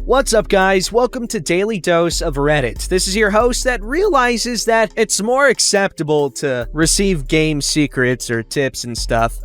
What's up, guys? Welcome to Daily Dose of Reddit. This is your host that realizes that it's more acceptable to receive game secrets or tips and stuff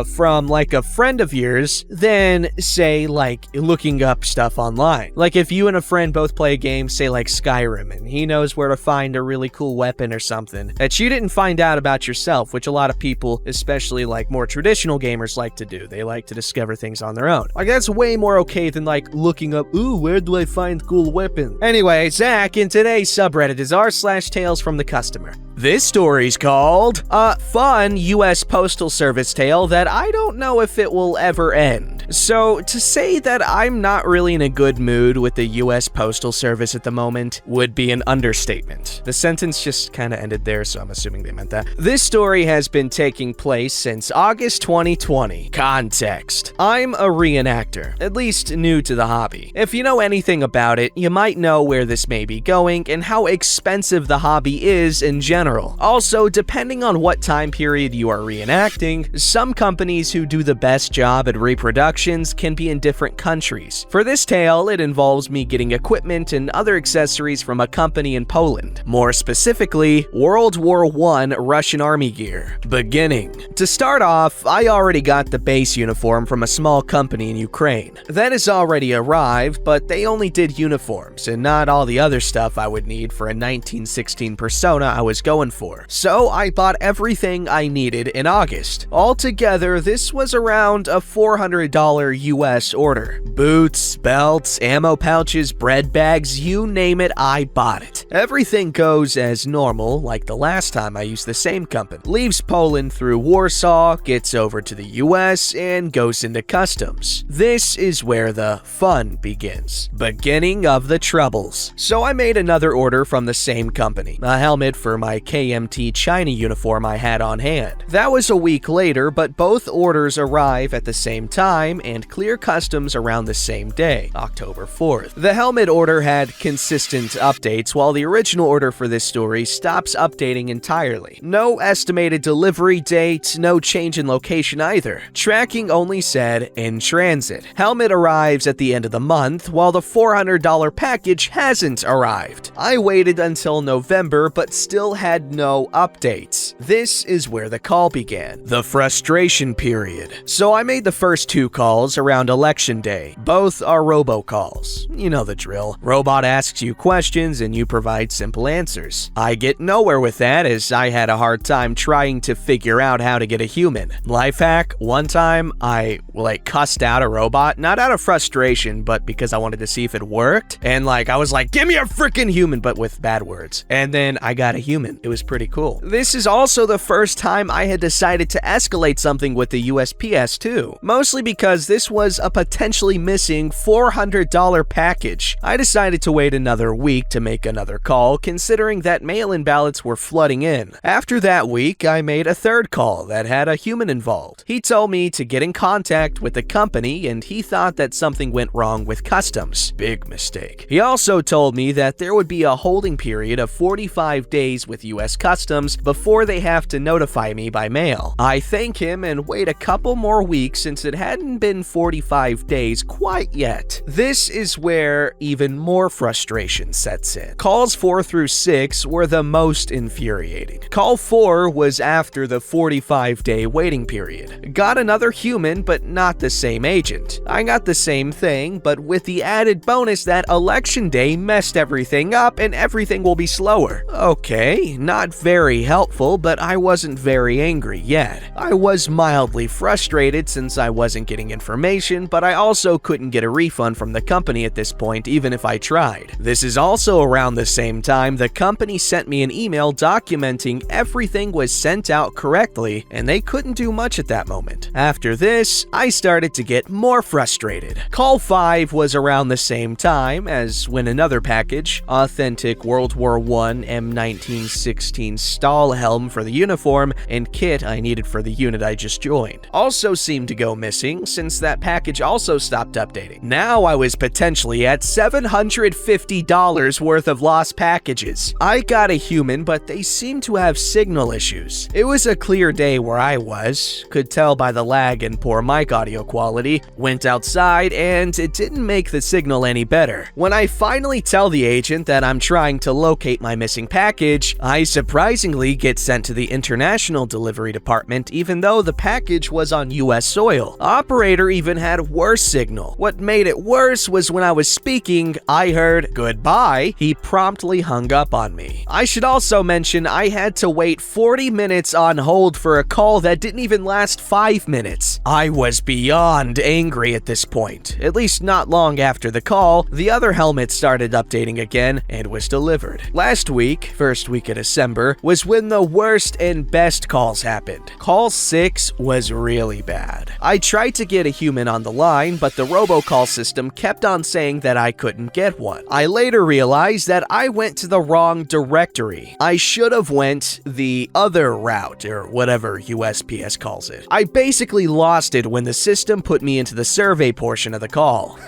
from like a friend of yours than, say, like looking up stuff online. Like if you and a friend both play a game, say like Skyrim, and he knows where to find a really cool weapon or something that you didn't find out about yourself, which a lot of people, especially like more traditional gamers, like to do. They like to discover things on their own. Like that's way more okay than like looking up, ooh, where do I find cool weapon? Anyway, Zach in today's subreddit is r/TalesFromTheCustomer. This story's called Fun U.S. Postal Service Tale That I Don't Know If It Will Ever End. So, to say that I'm not really in a good mood with the U.S. Postal Service at the moment would be an understatement. The sentence just kinda ended there, so I'm assuming they meant that. This story has been taking place since August 2020. Context: I'm a reenactor, at least new to the hobby. If you know anything about it, you might know where this may be going and how expensive the hobby is in general. Also, depending on what time period you are reenacting, some companies who do the best job at reproductions can be in different countries. For this tale, it involves me getting equipment and other accessories from a company in Poland. More specifically, World War I Russian Army gear. Beginning. To start off, I already got the base uniform from a small company in Ukraine. That has already arrived, but they only did uniforms and not all the other stuff I would need for a 1916 persona I was going for. So I bought everything I needed in August. Altogether, this was around a $400 US order. Boots, belts, ammo pouches, bread bags, you name it, I bought it. Everything goes as normal, like the last time I used the same company. Leaves Poland through Warsaw, gets over to the US, and goes into customs. This is where the fun begins. Beginning of the troubles. So I made another order from the same company. A helmet for my KMT China uniform I had on hand. That was a week later, but both orders arrive at the same time and clear customs around the same day, October 4th. The helmet order had consistent updates, while the original order for this story stops updating entirely. No estimated delivery date, no change in location either. Tracking only said in transit. Helmet arrives at the end of the month, while the $400 package hasn't arrived. I waited until November, but still had no updates. This is where the call began. The frustration period. So I made the first two calls around election day. Both are robocalls. You know the drill. Robot asks you questions and you provide simple answers. I get nowhere with that as I had a hard time trying to figure out how to get a human. Life hack: one time I cussed out a robot, not out of frustration, but because I wanted to see if it worked. And I was like, give me a freaking human, but with bad words. And then I got a human. It was pretty cool. This is also the first time I had decided to escalate something with the USPS too. Mostly because this was a potentially missing $400 package. I decided to wait another week to make another call, considering that mail-in ballots were flooding in. After that week, I made a third call that had a human involved. He told me to get in contact with the company and he thought that something went wrong with customs. Big mistake. He also told me that there would be a holding period of 45 days with US Customs before they have to notify me by mail. I thank him and wait a couple more weeks since it hadn't been 45 days quite yet. This is where even more frustration sets in. Calls 4 through 6 were the most infuriating. Call 4 was after the 45-day waiting period. Got another human, but not the same agent. I got the same thing, but with the added bonus that election day messed everything up and everything will be slower. Okay, not very helpful, but I wasn't very angry yet. I was mildly frustrated since I wasn't getting information, but I also couldn't get a refund from the company at this point even if I tried. This is also around the same time the company sent me an email documenting everything was sent out correctly, and they couldn't do much at that moment. After this, I started to get more frustrated. Call 5 was around the same time as when another package, authentic World War I M1916 16 stall helm for the uniform and kit I needed for the unit I just joined also seemed to go missing since that package also stopped updating. Now I was potentially at $750 worth of lost packages. I got a human, but they seemed to have signal issues. It was a clear day where I was, could tell by the lag and poor mic audio quality, went outside and it didn't make the signal any better. When I finally tell the agent that I'm trying to locate my missing package, I surprisingly get sent to the international delivery department even though the package was on US soil. Operator even had worse signal. What made it worse was when I was speaking, I heard goodbye. He promptly hung up on me. I should also mention I had to wait 40 minutes on hold for a call that didn't even last 5 minutes. I was beyond angry at this point. At least not long after the call, the other helmet started updating again and was delivered. Last week, first week of December, was when the worst and best calls happened. Call 6 was really bad. I tried to get a human on the line, but the robocall system kept on saying that I couldn't get one. I later realized that I went to the wrong directory. I should have went the other route, or whatever USPS calls it. I basically lost it when the system put me into the survey portion of the call.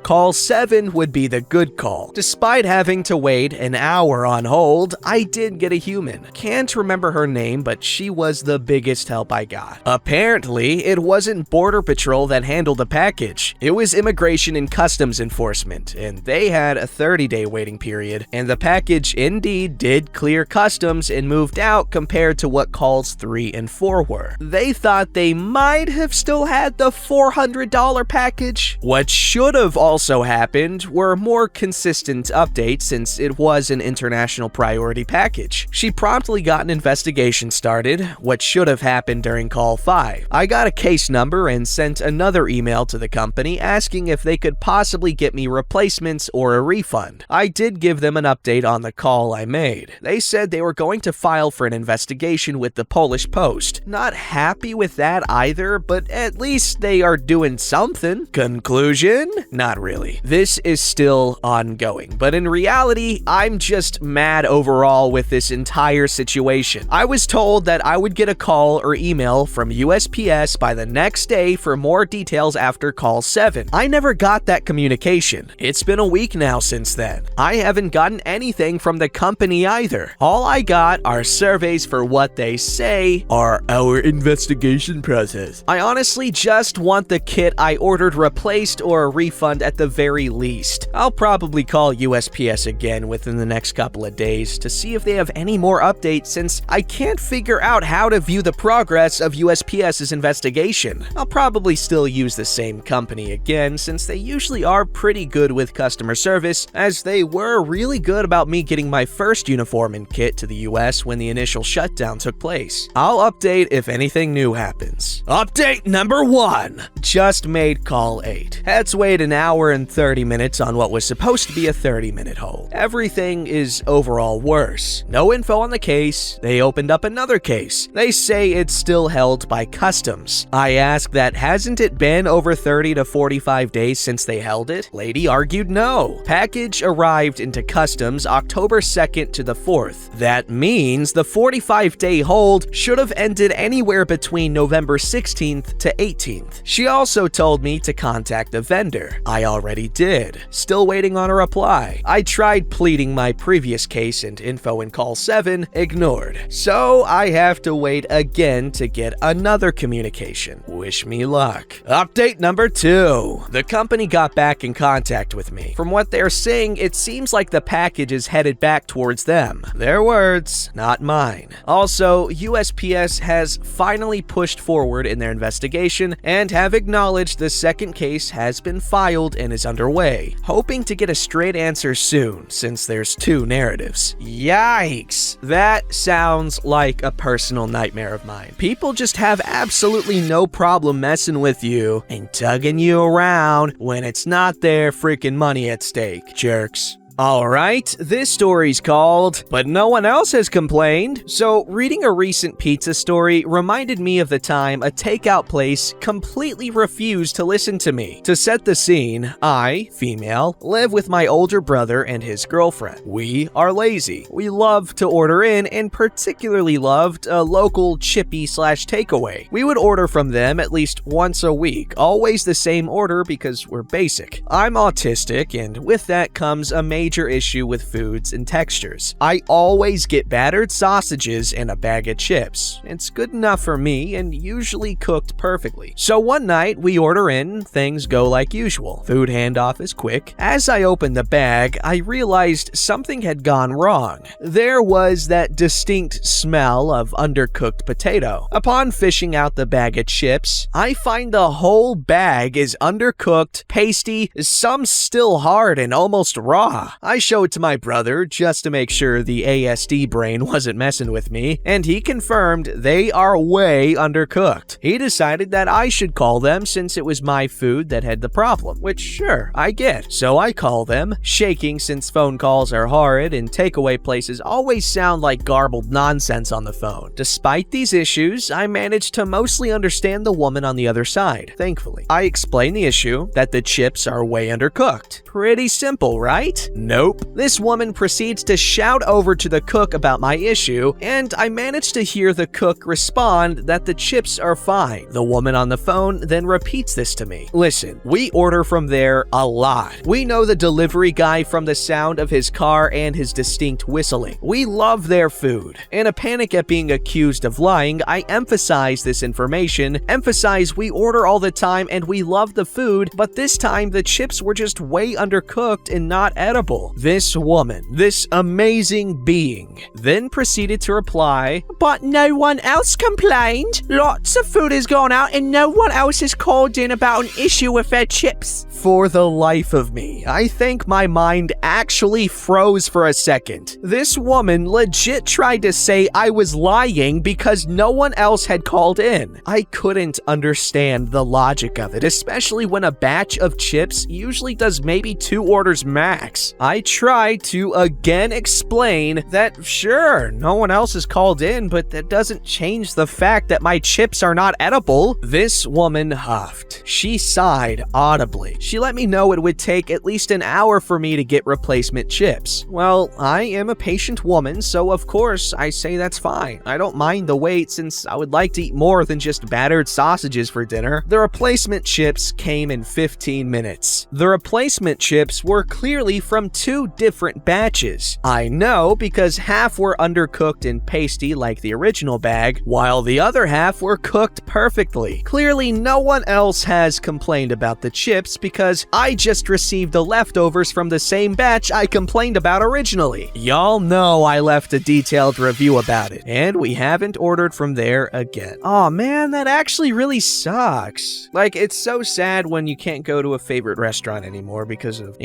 Call 7 would be the good call. Despite having to wait an hour on hold, I did get a human. Can't remember her name, but she was the biggest help I got. Apparently, it wasn't Border Patrol that handled the package. It was Immigration and Customs Enforcement, and they had a 30-day waiting period, and the package indeed did clear customs and moved out compared to what calls 3 and 4 were. They thought they might have still had the $400 package. What should have also happened were more consistent updates since it was an international priority package. She promptly got an investigation started, what should have happened during call 5. I got a case number and sent another email to the company asking if they could possibly get me replacements or a refund. I did give them an update on the call I made. They said they were going to file for an investigation with the Polish Post. Not happy with that either, but at least they are doing something. Conclusion? Not really. This is still ongoing, but in reality, I'm just mad overall with this entire situation. I was told that I would get a call or email from USPS by the next day for more details after call 7. I never got that communication. It's been a week now since then. I haven't gotten anything from the company either. All I got are surveys for what they say are our investigation process. I honestly just want the kit I ordered replaced or a refund at the very least. I'll probably call USPS again within the next couple of days to see if they have any more updates since I can't figure out how to view the progress of USPS's investigation. I'll probably still use the same company again since they usually are pretty good with customer service, as they were really good about me getting my first uniform and kit to the US when the initial shutdown took place. I'll update if anything new happens. Update number 1. Just made call 8. Had to wait an hour and 30 minutes on what was supposed to be a 30-minute hold. Everything is overall worse. No info on the case. They opened up another case. They say it's still held by customs. I asked that hasn't it been over 30 to 45 days since they held it? Lady argued no. Package arrived into customs October 2nd to the 4th. That means the 45-day hold should have ended anywhere between November 16th to 18th. She also told me to contact the vendor. I already did. Still waiting on a reply. I tried pleading my previous case and info in call 7, ignored. So I have to wait again to get another communication. Wish me luck. Update number 2. The company got back in contact with me. From what they're saying, it seems like the package is headed back towards them. Their words, not mine. Also, USPS has finally pushed forward in their investigation and have acknowledged the second case has been filed and is underway, hoping to get a straight answer soon since there's 2 narratives. Yikes! That sounds like a personal nightmare of mine. People just have absolutely no problem messing with you and tugging you around when it's not their freaking money at stake. Jerks. Alright, this story's called But No One Else Has Complained. So, reading a recent pizza story reminded me of the time a takeout place completely refused to listen to me. To set the scene, I, female, live with my older brother and his girlfriend. We are lazy. We love to order in and particularly loved a local chippy/takeaway. We would order from them at least once a week, always the same order because we're basic. I'm autistic, and with that comes a major issue with foods and textures. I always get battered sausages and a bag of chips. It's good enough for me and usually cooked perfectly. So one night we order in, things go like usual. Food handoff is quick. As I opened the bag, I realized something had gone wrong. There was that distinct smell of undercooked potato. Upon fishing out the bag of chips, I find the whole bag is undercooked, pasty, some still hard and almost raw. I show it to my brother just to make sure the ASD brain wasn't messing with me, and he confirmed they are way undercooked. He decided that I should call them since it was my food that had the problem, which sure, I get. So I call them, shaking since phone calls are horrid and takeaway places always sound like garbled nonsense on the phone. Despite these issues, I managed to mostly understand the woman on the other side, thankfully. I explain the issue, that the chips are way undercooked. Pretty simple, right? Nope. This woman proceeds to shout over to the cook about my issue, and I manage to hear the cook respond that the chips are fine. The woman on the phone then repeats this to me. Listen, we order from there a lot. We know the delivery guy from the sound of his car and his distinct whistling. We love their food. In a panic at being accused of lying, I emphasize this information, emphasize we order all the time and we love the food, but this time the chips were just way undercooked and not edible. This woman, this amazing being, then proceeded to reply, "But no one else complained. Lots of food has gone out and no one else has called in about an issue with their chips." For the life of me, I think my mind actually froze for a second. This woman legit tried to say I was lying because no one else had called in. I couldn't understand the logic of it, especially when a batch of chips usually does maybe 2 orders max. I tried to again explain that sure, no one else has called in, but that doesn't change the fact that my chips are not edible. This woman huffed. She sighed audibly. She let me know it would take at least an hour for me to get replacement chips. Well, I am a patient woman, so of course I say that's fine. I don't mind the wait since I would like to eat more than just battered sausages for dinner. The replacement chips came in 15 minutes. The replacement chips were clearly from 2 different batches. I know because half were undercooked and pasty like the original bag, while the other half were cooked perfectly. Clearly no one else has complained about the chips because I just received the leftovers from the same batch I complained about originally. Y'all know I left a detailed review about it, and we haven't ordered from there again. Aw man, that actually really sucks. Like, it's so sad when you can't go to a favorite restaurant anymore because of,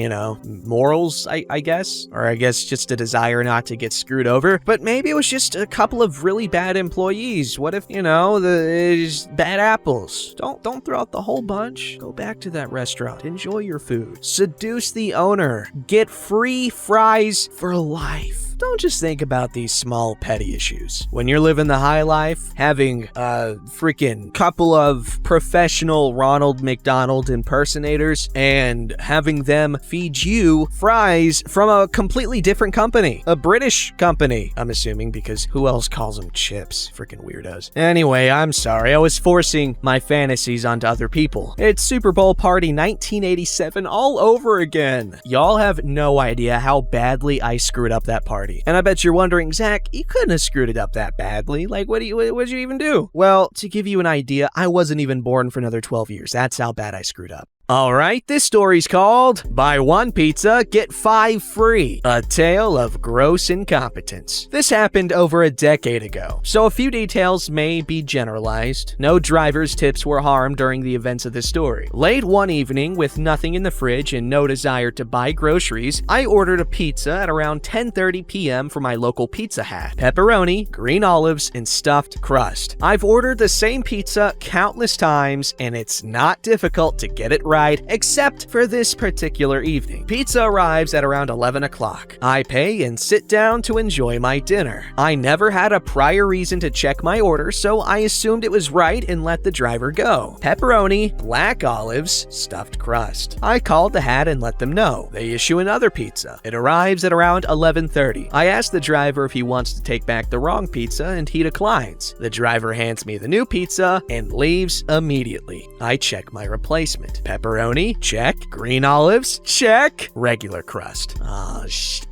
morals, I guess. Or I guess just a desire not to get screwed over. But maybe it was just a couple of really bad employees. What if, there's bad apples? Don't throw out the whole bunch. Go back to that restaurant. Enjoy your food. Seduce the owner. Get free fries for life. Don't just think about these small petty issues. When you're living the high life, having a freaking couple of professional Ronald McDonald impersonators and having them feed you fries from a completely different company. A British company, I'm assuming, because who else calls them chips? Freaking weirdos. Anyway, I'm sorry. I was forcing my fantasies onto other people. It's Super Bowl Party 1987 all over again. Y'all have no idea how badly I screwed up that party. And I bet you're wondering, Zach, you couldn't have screwed it up that badly. Like, what'd you even do? Well, to give you an idea, I wasn't even born for another 12 years. That's how bad I screwed up. Alright, this story's called Buy 1 Pizza, Get 5 Free, a tale of gross incompetence. This happened over a decade ago, so a few details may be generalized. No driver's tips were harmed during the events of this story. Late one evening, with nothing in the fridge and no desire to buy groceries, I ordered a pizza at around 10:30 p.m. from my local Pizza Hut. Pepperoni, green olives, and stuffed crust. I've ordered the same pizza countless times, and it's not difficult to get it right. right, except for this particular evening. Pizza arrives at around 11 o'clock. I pay and sit down to enjoy my dinner. I never had a prior reason to check my order, so I assumed it was right and let the driver go. Pepperoni, black olives, stuffed crust. I called the hat and let them know. They issue another pizza. It arrives at around 11:30. I ask the driver if he wants to take back the wrong pizza, and he declines. The driver hands me the new pizza and leaves immediately. I check my replacement. Pepperoni, check. Green olives, check. Regular crust.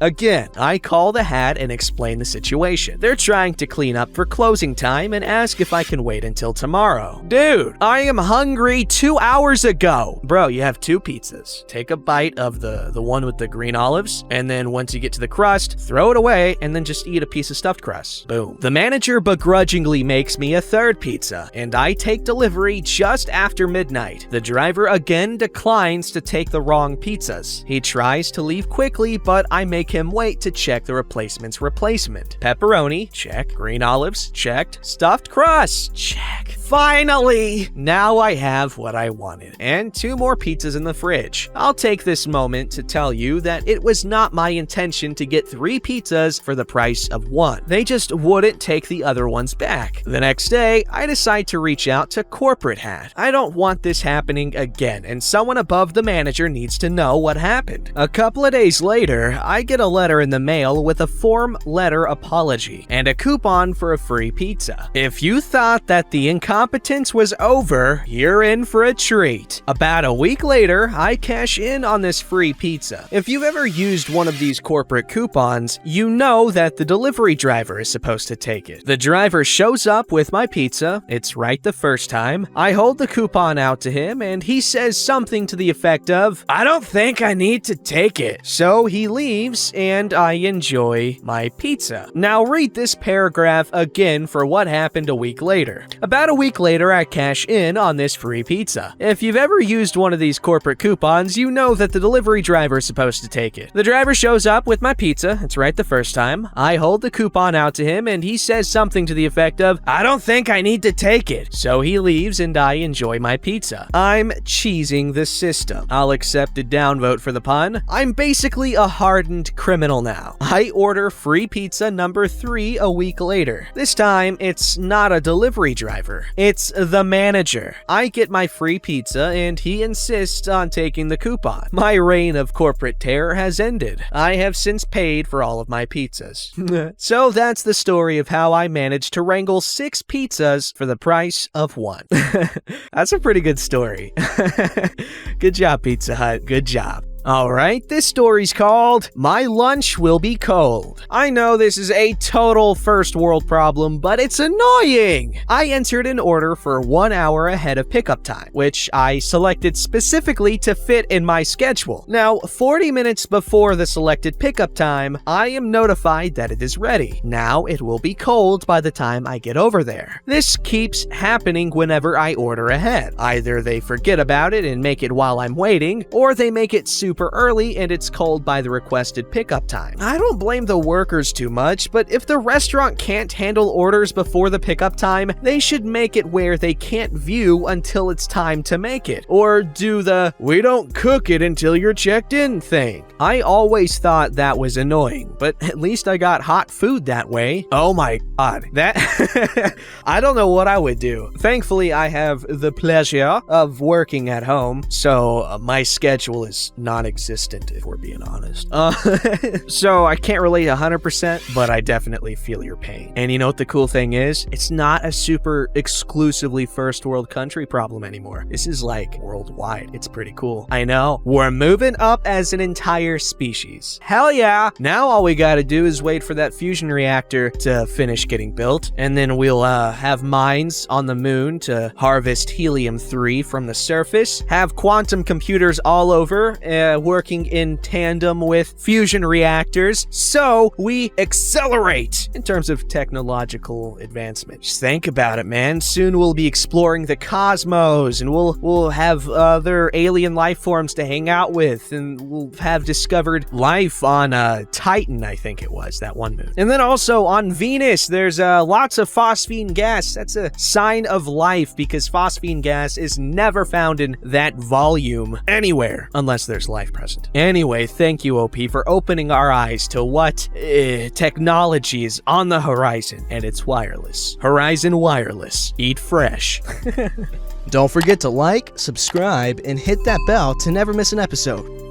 Again, I call the hat and explain the situation. They're trying to clean up for closing time and ask if I can wait until tomorrow. Dude, I am hungry 2 hours ago. Bro, you have two pizzas. Take a bite of the one with the green olives, and then once you get to the crust, throw it away, and then just eat a piece of stuffed crust. Boom. The manager begrudgingly makes me a third pizza, and I take delivery just after midnight. The driver again declines to take the wrong pizzas. He tries to leave quickly, but I make him wait to check the replacement's replacement. Pepperoni, check. Green olives, checked. Stuffed crust, check. Finally! Now I have what I wanted, and 2 more pizzas in the fridge. I'll take this moment to tell you that it was not my intention to get 3 pizzas for the price of 1. They just wouldn't take the other ones back. The next day, I decide to reach out to corporate hat. I don't want this happening again, and someone above the manager needs to know what happened. A couple of days later, I get a letter in the mail with a form letter apology and a coupon for a free pizza. If you thought that the incompetence was over, you're in for a treat. About a week later, I cash in on this free pizza. If you've ever used one of these corporate coupons, you know that the delivery driver is supposed to take it. The driver shows up with my pizza. It's right the first time. I hold the coupon out to him, and he says something to the effect of, "I don't think I need to take it." So he leaves, and I enjoy my pizza. Now read this paragraph again for what happened a week later. About a week later, I cash in on this free pizza. If you've ever used one of these corporate coupons, you know that the delivery driver is supposed to take it. The driver shows up with my pizza. It's right the first time. I hold the coupon out to him, and he says something to the effect of, "I don't think I need to take it." So he leaves, and I enjoy my pizza. I'm cheesing the system. I'll accept a downvote for the pun. I'm basically a hardened criminal now. I order free pizza number 3 a week later. This time, it's not a delivery driver. It's the manager. I get my free pizza, and he insists on taking the coupon. My reign of corporate terror has ended. I have since paid for all of my pizzas. So that's the story of how I managed to wrangle 6 pizzas for the price of 1. That's a pretty good story. Good job, Pizza Hut. Good job. Alright, this story's called My Lunch Will Be Cold. I know this is a total first world problem, but it's annoying! I entered an order for 1 hour ahead of pickup time, which I selected specifically to fit in my schedule. Now, 40 minutes before the selected pickup time, I am notified that it is ready. Now it will be cold by the time I get over there. This keeps happening whenever I order ahead. Either they forget about it and make it while I'm waiting, or they make it super early and it's cold by the requested pickup time. I don't blame the workers too much, but if the restaurant can't handle orders before the pickup time, they should make it where they can't view until it's time to make it, or do the "we don't cook it until you're checked in" thing. I always thought that was annoying, but at least I got hot food that way. Oh my god, that I don't know what I would do. Thankfully, I have the pleasure of working at home, so my schedule is non-existent, if we're being honest. So I can't relate 100%, but I definitely feel your pain. And you know what the cool thing is? It's not a super exclusively first world country problem anymore. This is like worldwide. It's pretty cool. I know. We're moving up as an entire species. Hell yeah! Now all we gotta do is wait for that fusion reactor to finish getting built, and then we'll have mines on the moon to harvest helium-3 from the surface, have quantum computers all over, working in tandem with fusion reactors, so we accelerate in terms of technological advancement. Just think about it, man. Soon we'll be exploring the cosmos, and we'll have other alien life forms to hang out with, and we'll have discovered life on Titan, I think it was, that one moon. And then also on Venus, there's lots of phosphine gas. That's a sign of life, because phosphine gas is never found in that volume anywhere unless there's life present. Anyway, thank you, OP, for opening our eyes to what technology is on the horizon, and it's wireless. Horizon Wireless. Eat fresh. Don't forget to like, subscribe, and hit that bell to never miss an episode.